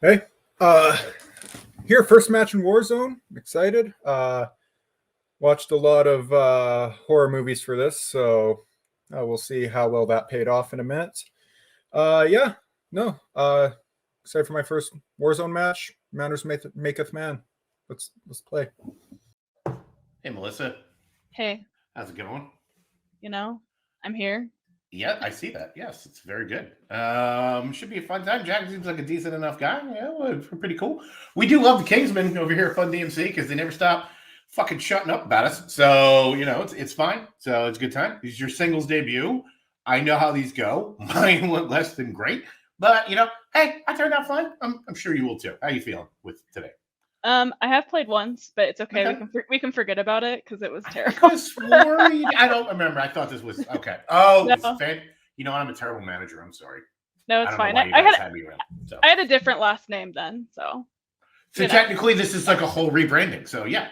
Hey, here, first match in Warzone. Excited. Watched a lot of horror movies for this, so we'll see how well that paid off in a minute. Excited for my first Warzone match. Manners maketh man. Let's play. Hey, Melissa. Hey. How's it going? I'm here. Yeah, I see that. Yes, it's very good. Should be a fun time. Jack seems like a decent enough guy. Yeah, we're pretty cool. We do love the Kingsmen over here at Fun DMC because they never stop fucking shutting up about us. So, it's fine. So it's a good time. This is your singles debut. I know how these go. Mine went less than great. But, hey, I turned out fine. I'm sure you will too. How you feeling with today? I have played once, but it's okay. We can forget about it because it was terrible. I don't remember. I thought this was okay. Oh, no. I'm a terrible manager. I'm sorry. No, it's fine. I had a different last name then, so. Technically, this is like a whole rebranding. So yeah,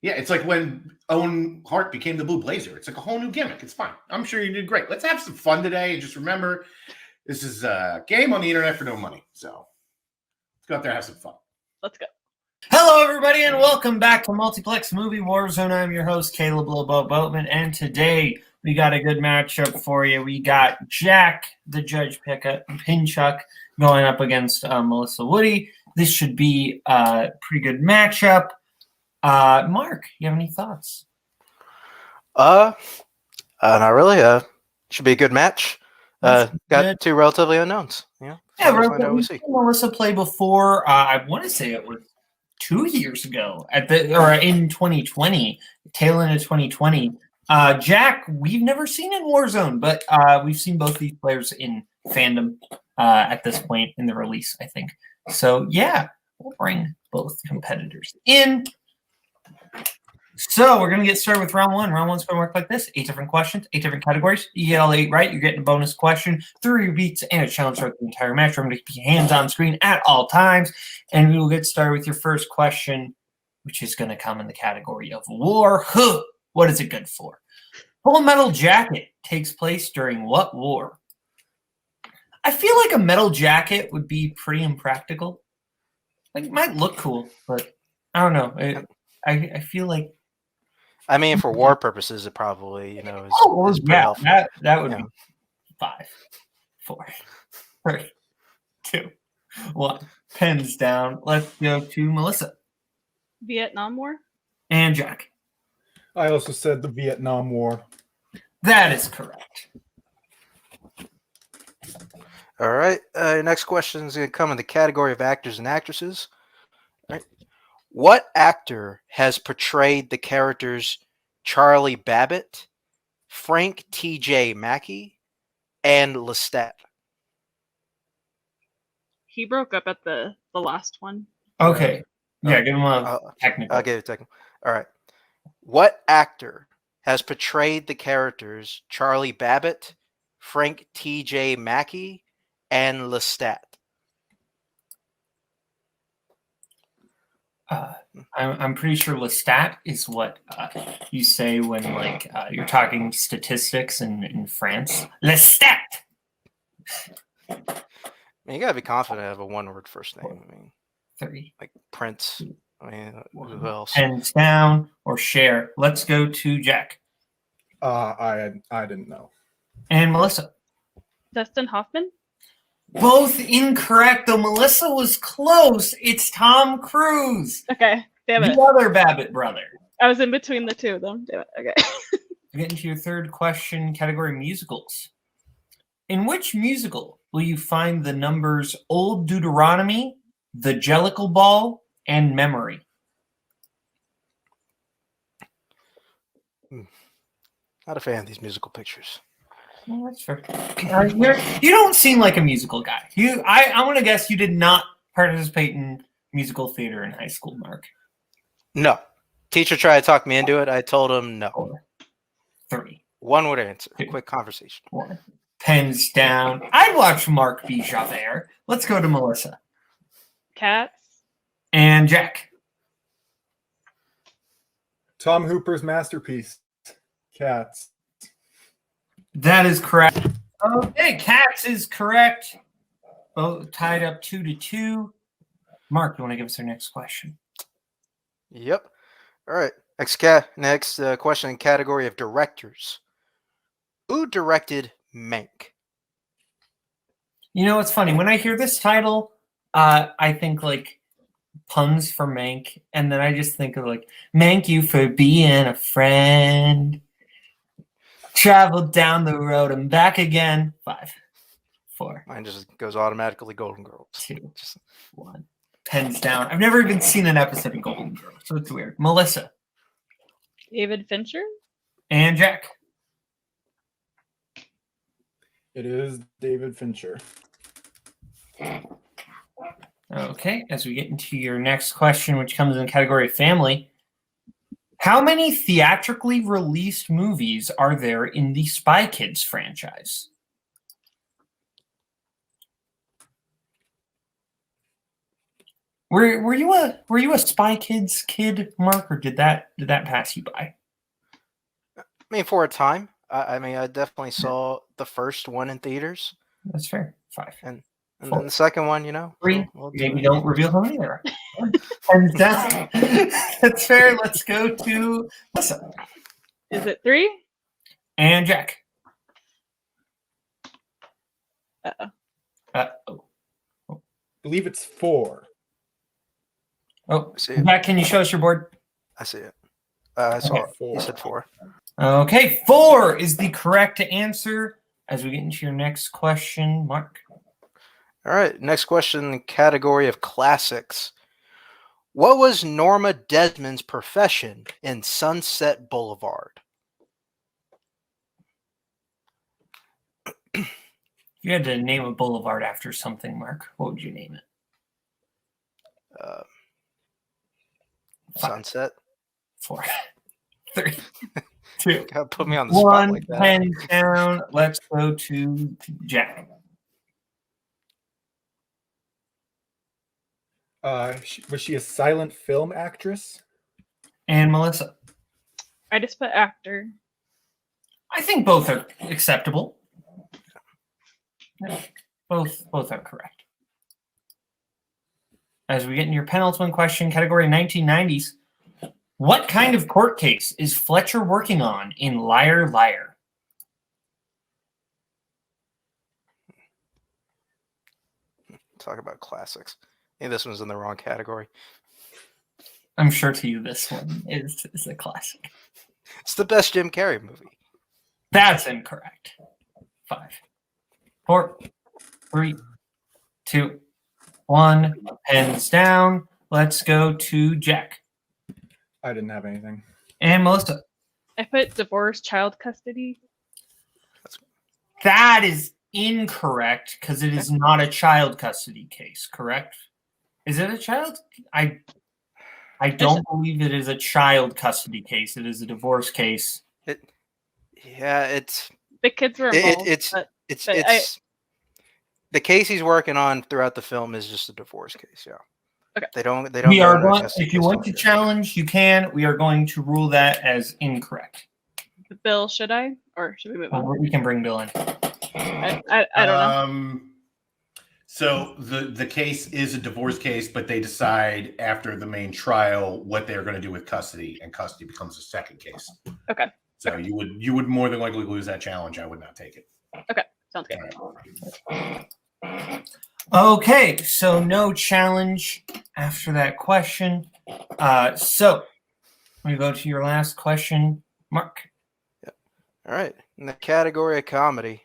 it's like when Owen Hart became the Blue Blazer. It's like a whole new gimmick. It's fine. I'm sure you did great. Let's have some fun today, and just remember, this is a game on the internet for no money. So let's go out there and have some fun. Let's go. Hello, everybody, and welcome back to Multiplex Movie Warzone. I'm your host, Kaleb Boatman, and today we got a good matchup for you. We got Jack, the judge Pinchuk, going up against Melissa Woody. This should be a pretty good matchup. Mark, you have any thoughts? Not really. Should be a good match. Got two relatively unknowns. Yeah, we've seen Melissa play before. I want to say it was 2 years ago in 2020, tail end of 2020. Jack, we've never seen in Warzone, but we've seen both these players in Fandom at this point in the release, I think. So yeah, we'll bring both competitors in. So we're going to get started with round one. Round one's going to work like this. 8 different questions, 8 different categories. You get all 8 right, you're getting a bonus question, 3 repeats, and a challenge throughout the entire match. Remember to keep your hands on screen at all times. And we will get started with your first question, which is going to come in the category of war. What is it good for? Full Metal Jacket takes place during what war? I feel like a metal jacket would be pretty impractical. Like, it might look cool, but I don't know. I feel like. I mean, for war purposes, it probably, is pretty helpful. That would be 5, 4, 3, 2, 1. Pens down. Let's go to Melissa. Vietnam War. And Jack. I also said the Vietnam War. That is correct. All right. Next question is going to come in the category of actors and actresses. All right. What actor has portrayed the characters Charlie Babbitt, Frank T.J. Mackey, and Lestat? He broke up at the last one. Okay. Yeah, give him a technical. I'll give it a technical. All right. What actor has portrayed the characters Charlie Babbitt, Frank T.J. Mackey, and Lestat? I'm pretty sure Lestat is what you say when you're talking statistics in France. Lestat. You gotta be confident to have a one-word first name. I mean, 3, like Prince. I mean, who else? Hands down or share. Let's go to Jack. I didn't know. And Melissa. Dustin Hoffman. Both incorrect, though. Melissa was close. It's Tom Cruise. Okay, damn it. The other Babbitt brother. I was in between the two of them. Damn it. Okay. Getting to your third question, category musicals. In which musical will you find the numbers Old Deuteronomy, The Jellicle Ball, and Memory? Not a fan of these musical pictures. Well, that's fair. You don't seem like a musical guy. I want to guess you did not participate in musical theater in high school, Mark. No. Teacher tried to talk me into it. I told him no. 4, 3. One word answer. 2, Quick conversation. 1. Pens down. I'd watch Mark B. Javert. Let's go to Melissa. Cats. And Jack. Tom Hooper's masterpiece, Cats. That is correct. Okay, Cats is correct. Both tied up 2-2. Mark, you want to give us our next question? Yep. All right. Next question in category of directors. Who directed Mank? You know, it's funny. When I hear this title, I think like puns for Mank, and then I just think of like, Mank you for being a friend. Traveled down the road and back again. 5, 4, Mine just goes automatically Golden Girls. 2, 1. Pens down. I've never even seen an episode of Golden Girls, so it's weird. Melissa David Fincher? and Jack. It is David Fincher. Okay, as we get into your next question, which comes in the category of family, how many theatrically released movies are there in the Spy Kids franchise? Were you a Spy Kids kid, Mark, or did that pass you by? I mean, for a time, I definitely saw the first one in theaters, That's fair. 5. and then the second one, 3. we'll do Maybe it. don't reveal how many there are. And that's fair. Let's go to Melissa Is it 3? and Jack. Uh-oh. I believe it's 4. Oh, I see it. Jack, can you show us your board? I see it. I saw Okay. it. You said 4. Okay, 4 is the correct answer. As we get into your next question, Mark. All right. Next question, category of classics. What was Norma Desmond's profession in Sunset Boulevard? If you had to name a boulevard after something, Mark, what would you name it? 5, Sunset. 4, 3, 2, Gotta put me on the spot 1. like that. Pen down. Let's go to Jack. Was she a silent film actress? And Melissa. I just put actor. I think both are acceptable. Yeah, both are correct. As we get into your penultimate question, category 1990s, what kind of court case is Fletcher working on in Liar Liar? Talk about classics. I think this one's in the wrong category. I'm sure to you this one is a classic. It's the best Jim Carrey movie. That's incorrect. 5, 4, 3, 2, 1. Pens down. Let's go to Jack. I didn't have anything. And Melissa. I put divorce, child custody. That is incorrect because it is not a child custody case, correct? Is it a child? I don't believe it is a child custody case. It is a divorce case. The kids were involved. It's the case he's working on throughout the film is just a divorce case. Yeah. Okay. They don't. We are go into going. custody If you case want to yet. challenge, you can. We are going to rule that as incorrect. Bill, should I? Or should we move on? We can bring Bill in. I don't know. So the case is a divorce case, but they decide after the main trial what they're going to do with custody, and custody becomes a second case. Okay. So you would more than likely lose that challenge. I would not take it. Okay. Sounds good. All right. Okay, so no challenge after that question. So we go to your last question, Mark. All right. In the category of comedy,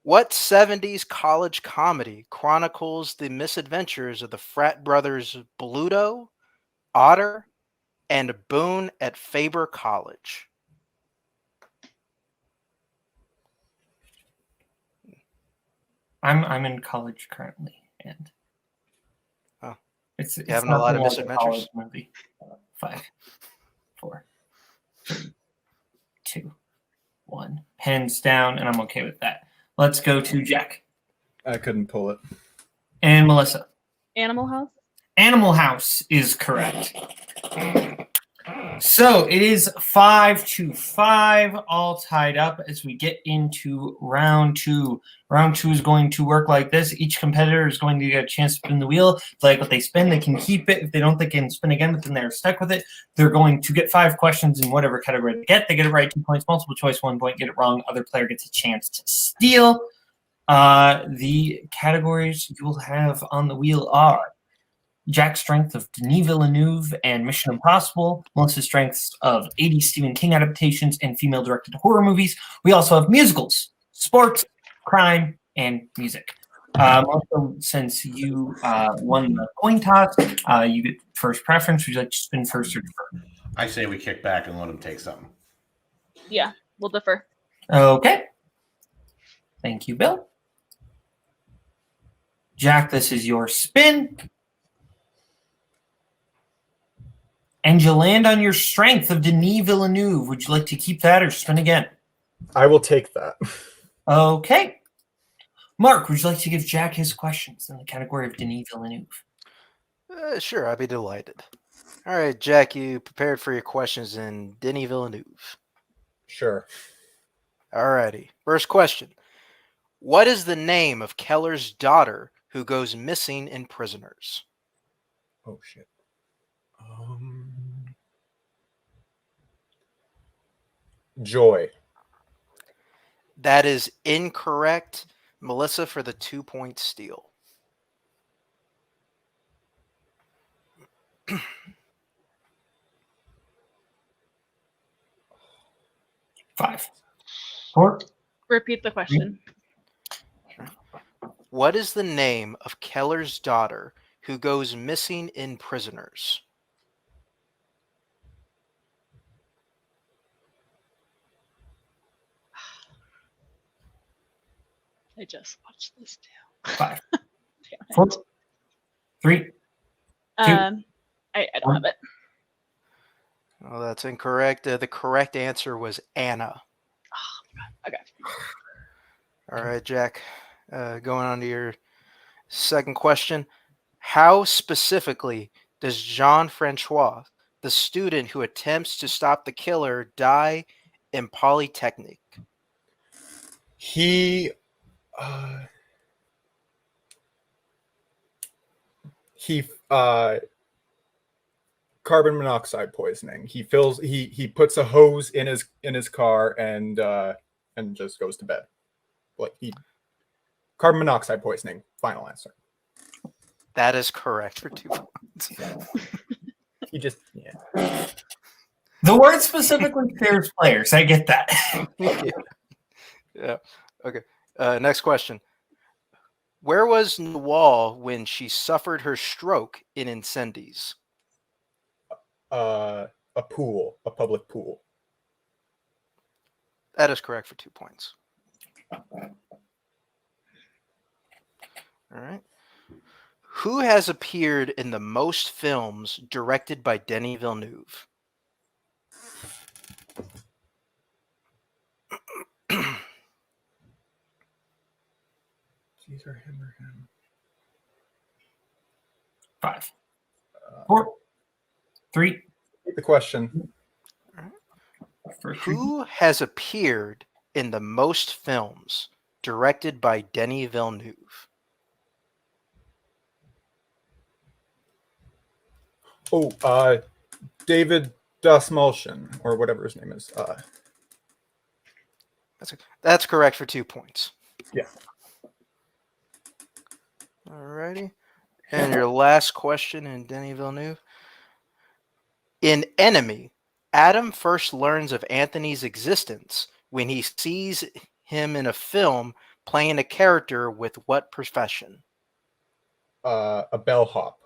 what 70s college comedy chronicles the misadventures of the frat brothers Bluto, Otter, and Boone at Faber College? I'm in college currently, and it's having a lot of nothing like misadventures? college movie. 5, 4, 3, 2, 1. Pens down, and I'm okay with that. Let's go to Jack I couldn't pull it. and Melissa. Animal House. Animal House is correct. So it is 5-5, all tied up as we get into round two. Round two is going to work like this. Each competitor is going to get a chance to spin the wheel. If they like what they spin, they can keep it. If they don't, they can spin again, but then they're stuck with it. They're going to get 5 questions in whatever category they get. They get it right, 2 points. Multiple choice, 1 point. Get it wrong, other player gets a chance to steal. The categories you will have on the wheel are Jack's strength of Denis Villeneuve and Mission Impossible, Melissa's strengths of 80s Stephen King adaptations and female-directed horror movies. We also have musicals, sports, crime, and music. Also, since you won the coin toss, you get first preference. Would you like to spin first or defer? I say we kick back and let him take something. Yeah, we'll defer. Okay. Thank you, Bill. Jack, this is your spin. And you land on your strength of Denis Villeneuve. Would you like to keep that or spin again? I will take that. Okay. Mark, would you like to give Jack his questions in the category of Denis Villeneuve? Sure, I'd be delighted. All right, Jack, you prepared for your questions in Denis Villeneuve. Sure. All righty. First question. What is the name of Keller's daughter who goes missing in Prisoners? Oh, shit. Joy. That is incorrect. Melissa for the 2-point steal. Five. 4. Repeat the question. What is the name of Keller's daughter who goes missing in Prisoners? I just watched this too. 5. Damn 4. it. 3. I don't have it. Oh, that's incorrect. The correct answer was Anna. Okay. All right, Jack. Going on to your second question. How specifically does Jean-Francois, the student who attempts to stop the killer, die in Polytechnique? He carbon monoxide poisoning. He puts a hose in his car and just goes to bed. Like carbon monoxide poisoning. Final answer. That is correct for 2 points. He just The word specifically fears players. I get that. Yeah. Okay. Next question. Where was Nawal when she suffered her stroke in Incendies? a pool, a public pool. That is correct for 2 points. All right. Who has appeared in the most films directed by Denis Villeneuve? Caesar, him or him? 5. 4. 3. Repeat the question. Who has appeared in the most films directed by Denis Villeneuve? Oh, David Dasmalchian, or whatever his name is. That's correct for 2 points. Yeah. Alrighty. And your last question in Denis Villeneuve. In Enemy, Adam first learns of Anthony's existence when he sees him in a film playing a character with what profession? A bellhop.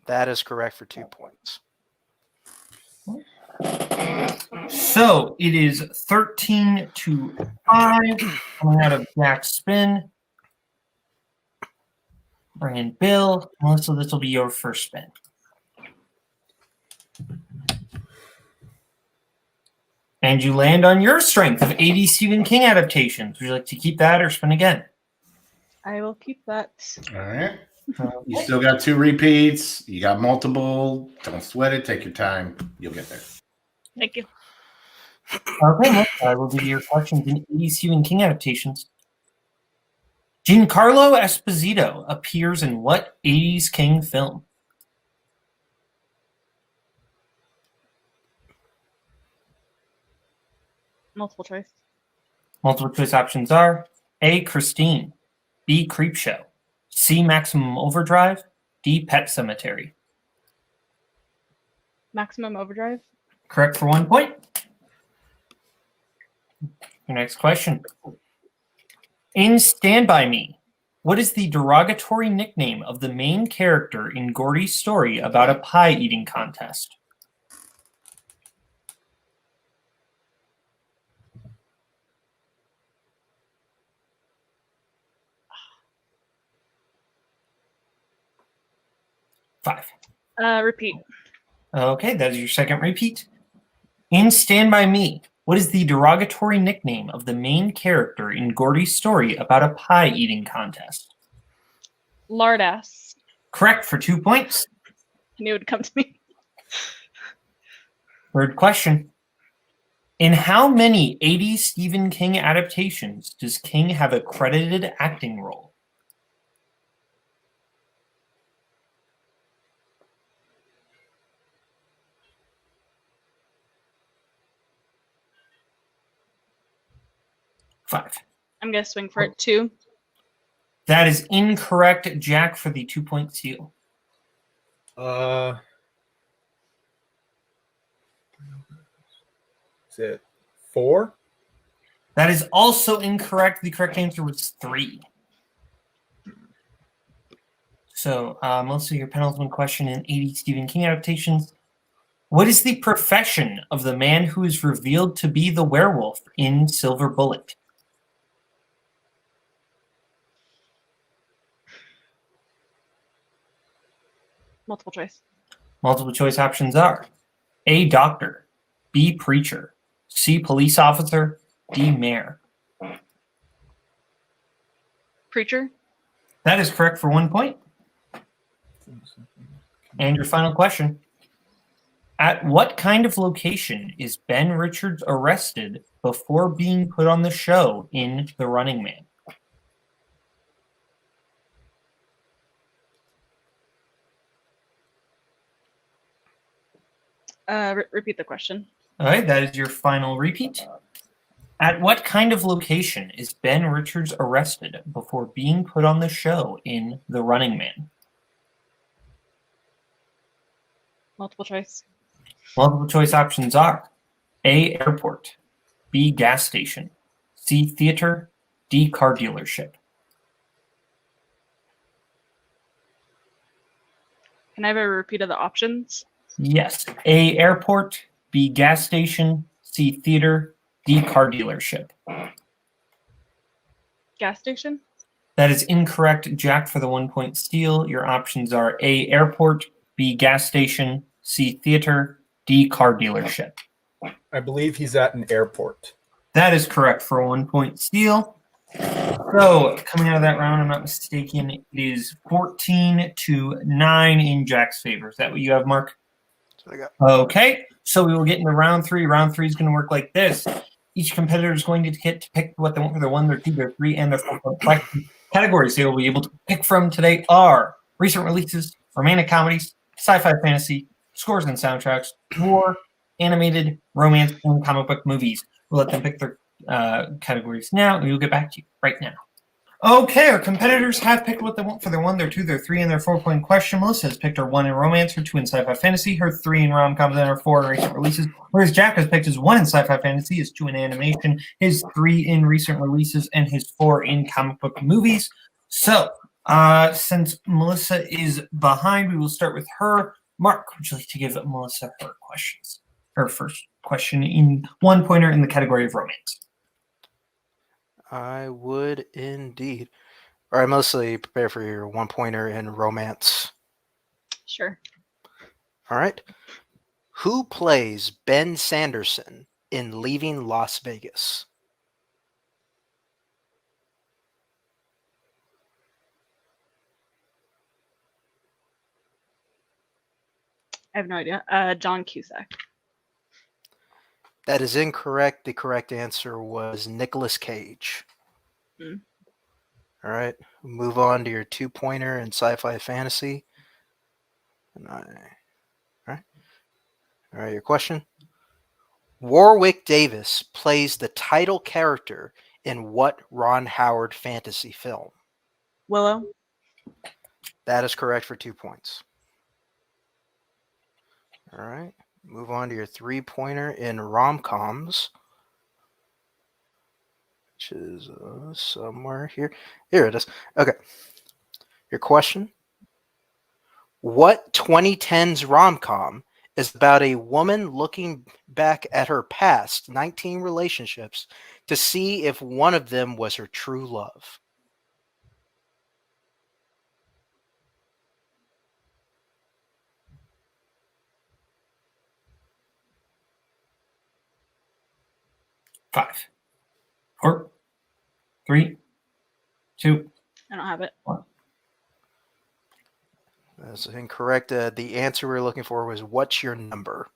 That is correct for 2 points. So it is 13-5 coming out of Jack's spin. Bring in Bill. Melissa, this will be your first spin. And you land on your strength of 80 Stephen King adaptations. Would you like to keep that or spin again? I will keep that. All right. You still got 2 repeats. You got multiple. Don't sweat it. Take your time. You'll get there. Thank you. Okay, next I will give you your questions in 80s Stephen King adaptations. Giancarlo Esposito appears in what 80s King film? Multiple choice. Multiple choice options are A. Christine, B. Creepshow, C. Maximum Overdrive, D. Pet Cemetery. Maximum Overdrive. Correct for 1 point. Your next question. In Stand By Me, what is the derogatory nickname of the main character in Gordy's story about a pie eating contest? Five. Repeat. Okay, that is your second repeat. In Stand By Me, what is the derogatory nickname of the main character in Gordy's story about a pie eating contest? Lardass. Correct for 2 points. I knew it would come to me. Third question. In how many 80s Stephen King adaptations does King have a credited acting role? Five. I'm gonna swing for it 2. That is incorrect, Jack, for the 2-point seal. Is it 4? That is also incorrect. The correct answer was 3. So, Melissa, your penultimate question in 80 Stephen King adaptations. What is the profession of the man who is revealed to be the werewolf in Silver Bullet? Multiple choice. Multiple choice options are A. Doctor, B. Preacher, C. Police officer, D. Mayor. Preacher. That is correct for 1 point. And your final question. At what kind of location is Ben Richards arrested before being put on the show in The Running Man? Repeat the question. All right, that is your final repeat. At what kind of location is Ben Richards arrested before being put on the show in The Running Man? Multiple choice. Multiple choice options are A. Airport, B. Gas station, C. Theater, D. Car dealership. Can I have a repeat of the options? Yes. A. Airport, B. Gas station, C. Theater, D. Car dealership. Gas station. That is incorrect, Jack, for the 1 point steal. Your options are A. Airport, B. Gas station, C. Theater, D. Car dealership. I believe he's at an airport. That is correct for a 1 point steal. So, coming out of that round, I'm not mistaken, it is 14-9 in Jack's favor. Is that what you have, Mark? That's what I got. Okay, so we will get into round 3. Round 3 is going to work like this. Each competitor is going to get to pick what they want for their 1, their 2, their 3, and their 4 question. Categories they will be able to pick from today are recent releases, romantic comedies, sci-fi fantasy, scores and soundtracks, war, animated, romance, and comic book movies. We'll let them pick their categories now, and we'll get back to you right now. Okay, our competitors have picked what they want for their 1, their 2, their 3, and their 4 point question. Melissa has picked her 1 in romance, her 2 in sci-fi fantasy, her 3 in rom-coms, and her 4 in recent releases. Whereas Jack has picked his 1 in sci-fi fantasy, his 2 in animation, his 3 in recent releases, and his 4 in comic book movies. So, since Melissa is behind, we will start with her. Mark, would you like to give Melissa her questions? Her first question in 1 pointer in the category of romance. I would indeed. All right, mostly prepare for your 1 pointer in romance. Sure. All right. Who plays Ben Sanderson in Leaving Las Vegas? have no idea. John Cusack. That is incorrect. The correct answer was Nicolas Cage. Mm. All right. Move on to your 2-pointer in sci-fi fantasy. All right, your question. Warwick Davis plays the title character in what Ron Howard fantasy film? Willow. That is correct for 2 points. All right. Move on to your 3-pointer in rom-coms, which is somewhere here. Here it is. Okay. Your question. What 2010s rom-com is about a woman looking back at her past 19 relationships to see if one of them was her true love? Five, 4, 3, 2. I don't have it. That's incorrect. The answer we were looking for was what's your number?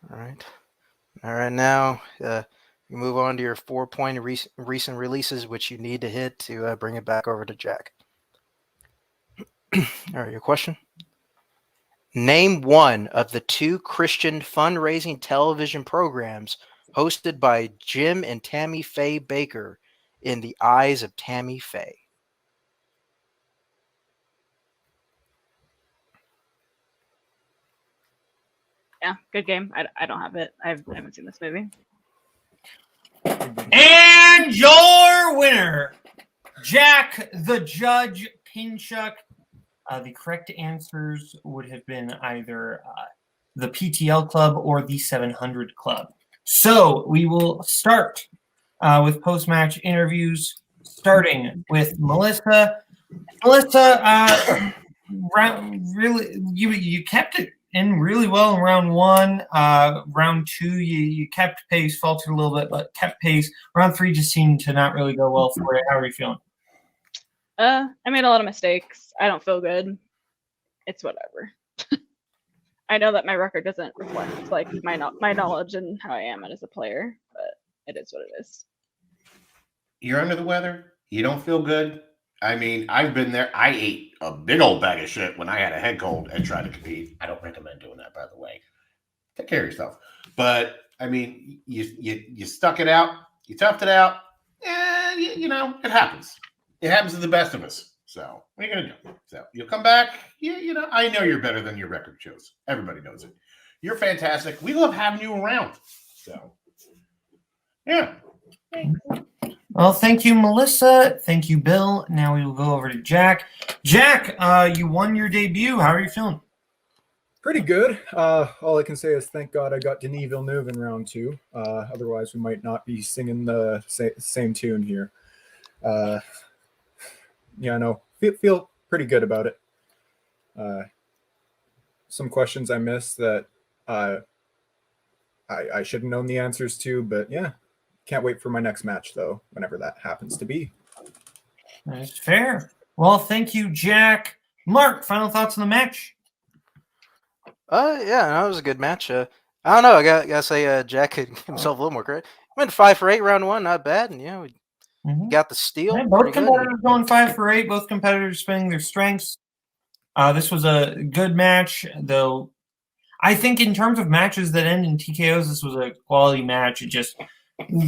All right. All right. Now you move on to your 4-point recent releases, which you need to hit to bring it back over to Jack. All right. Your question. Name one of the 2 Christian fundraising television programs hosted by Jim and Tammy Faye Bakker in the Eyes of Tammy Faye. Yeah, good game. I don't have it. I haven't seen this movie. And your winner, Jack the Judge Pinchuk. The correct answers would have been either the PTL Club or the 700 Club. So we will start with post-match interviews, starting with Melissa. Melissa, you kept it in really well in round 1. Round 2, you kept pace, faltered a little bit, but kept pace. Round 3 just seemed to not really go well for you. How are you feeling? I made a lot of mistakes. I don't feel good. It's whatever. I know that my record doesn't reflect like my knowledge and how I am as a player, but it is what it is. You're under the weather. You don't feel good. I mean, I've been there. I ate a big old bag of shit when I had a head cold and tried to compete. I don't recommend doing that, by the way. Take care of yourself. But I mean, you stuck it out. You toughed it out. And you know, it happens. It happens to the best of us. So what are you gonna do? So you'll come back. You know, I know you're better than your record shows. Everybody knows it. You're fantastic. We love having you around. So yeah. Thanks. Well, thank you, Melissa. Thank you, Bill. Now we will go over to Jack. Jack, you won your debut. How are you feeling? Pretty good. All I can say is thank God I got Denis Villeneuve in round 2. Otherwise, we might not be singing the same tune here. Yeah, no, feel pretty good about it. Some questions I missed that I should have known the answers to, but yeah, can't wait for my next match though, whenever that happens to be. That's fair. Well, thank you, Jack. Mark, final thoughts on the match? Yeah, that was a good match. I don't know. I gotta say, Jack could give himself a little more credit. Went 5 for 8 round 1, not bad. And yeah, we got the steal. Yeah, both competitors going 5 for 8. Both competitors spending their strengths. This was a good match, though. I think in terms of matches that end in TKOs, this was a quality match. It just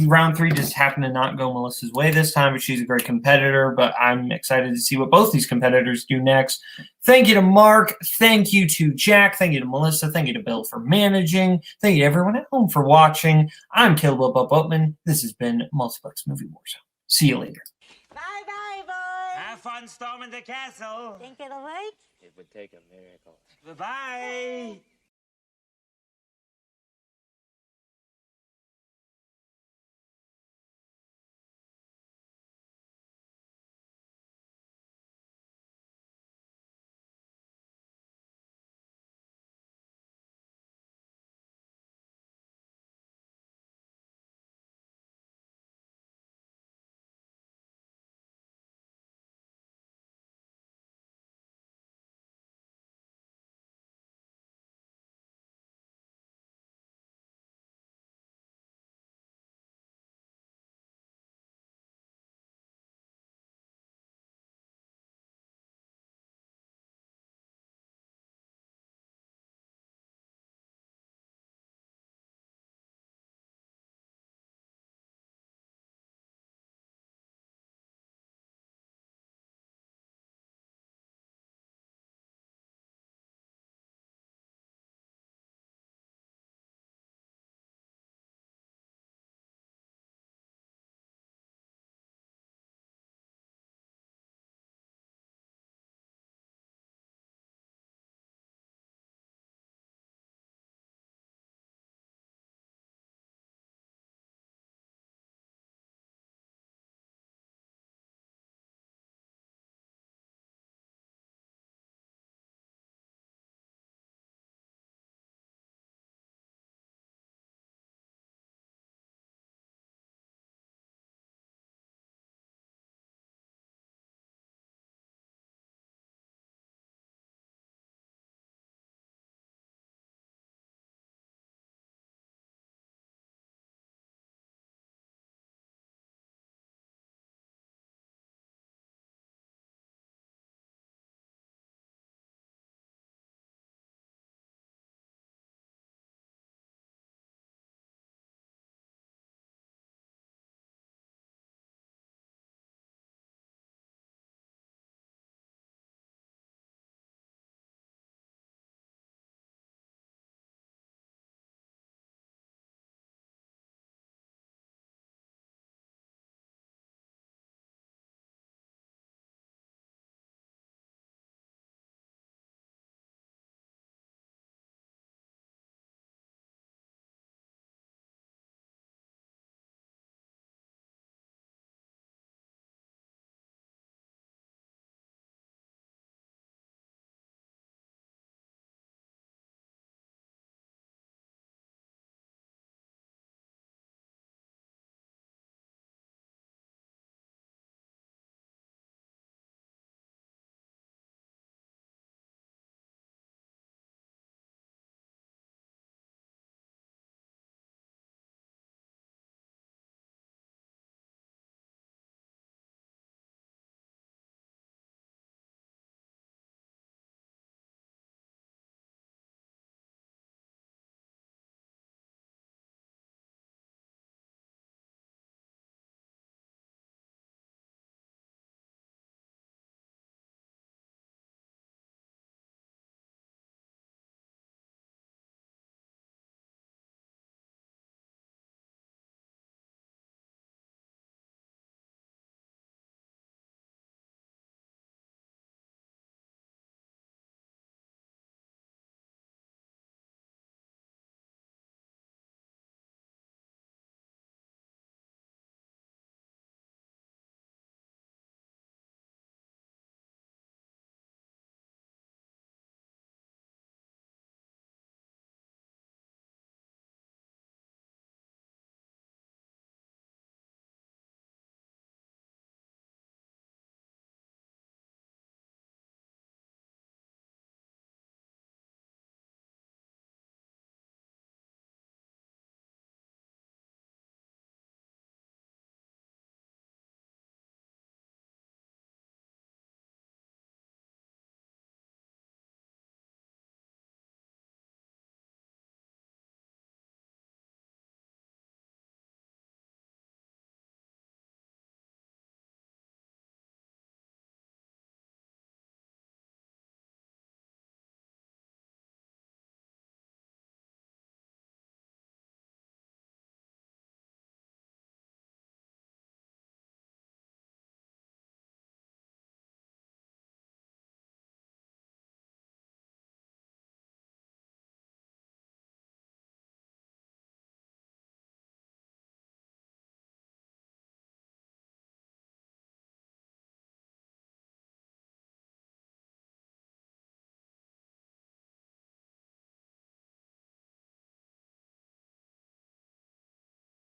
round 3 just happened to not go Melissa's way this time, but she's a great competitor. But I'm excited to see what both these competitors do next. Thank you to Mark. Thank you to Jack. Thank you to Melissa. Thank you to Bill for managing. Thank you to everyone at home for watching. I'm Kaleb Boatman. This has been Multiplex Movie Warzone. See you later. Bye-bye, boys. Have fun storming the castle. Think it'll work? It would take a miracle. Bye-bye.